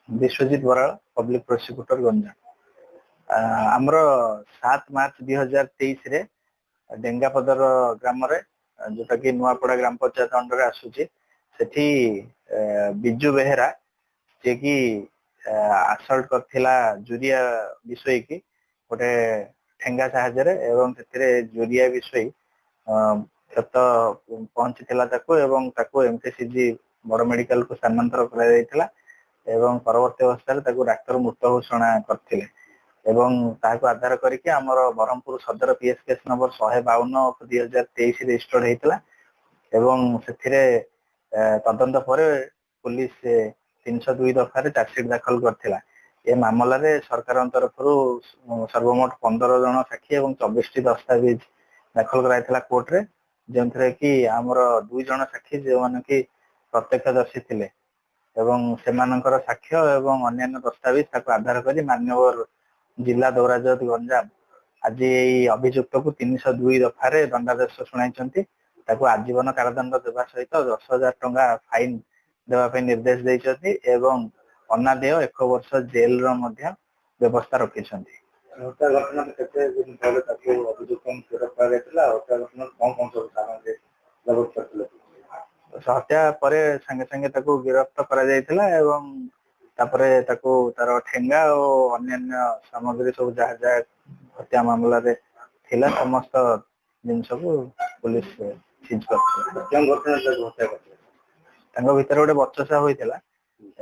Vishwajit Baral public prosecutor Ganjam. आमर 7 मार्च 2023 रे डेंगापदर ग्राम रे जोटा कि नुआपड़ा ग्राम पंचायत अंडर आसुची सेठी बिजू बेहेरा जे कि असल्ट करथिला जूरिया विषय की गोटे ठेंगा साहाଯ୍य एवं जूरिया विषय क्षत पहुंची एवं एमकेसीजी बड़ मेडिकल को स्थानांतर करा एवं परवर्ती अवस्था डाक्तर मृत घोषणा करथिले एवं ताको आधार करके हमर बरहमपुर सदर पीएस केस नंबर 152/2023 रजिस्टर्ड हेतला एवं सेथिरे तदंत पर पुलिस 302 दफा रे चार्जशीट दाखल करथिला। ए मामला रे सरकार तरफ सर्वमोट 15 जन साक्षी एवं 24 टी दस्तावेज दाखल कराइथिला कोर्ट रे जेंथरे कि हमर 2 जन साक्षी जे माने कि प्रत्यक्षदर्शी थिले एवं सेमानकर साक्ष्य एवं अन्य दस्तावेज ताको आधार करी मान्यवर जिला दौराजज गंजाम आज यही अभियुक्त को 302 दफा रे दंडादेश शुणाइछंती ताको आजीवन कारादंड देवा सहित 10,000 टंका फाइन देवा पे निर्देश दैछंती एवं अनादेय 1 वर्ष जेल रो मध्य व्यवस्था रखिछंती। हत्या घटना केते दिन पहले ताको अभियुक्त गिरफ्त करा गेतला हत्या घटना कोन सब सामान जबत करथिले हत्या परे संगे संगे ताको गिरफ्त करा जायतिला एवं तापरे ताको तार ठेंगा और अन्य सामग्री सब जहा जहा हत्या मामला रे थिला समस्त जिनस को पुलिस सीज करथिला। केन घटना से हत्या करथिले तांको भीतर गोटे बचसा होइतिला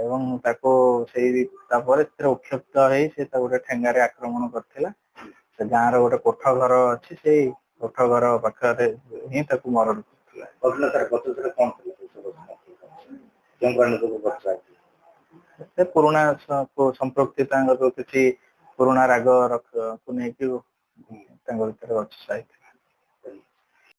एवं ताको सेही तापरे तेरे उक्षिप्त हेई से ता गोटे ठेंगा रे आक्रमण करथिला से गां रो गोटे कोठा घर अछि सेही कोठा घर पाखरे ही ताको मरण करथिला। घटना तार बचसा कोन केन कारण को बचसा से पुराना को संपृक्ति तांगो किछि पुराना राग को नै कि तांगो भीतर बचसा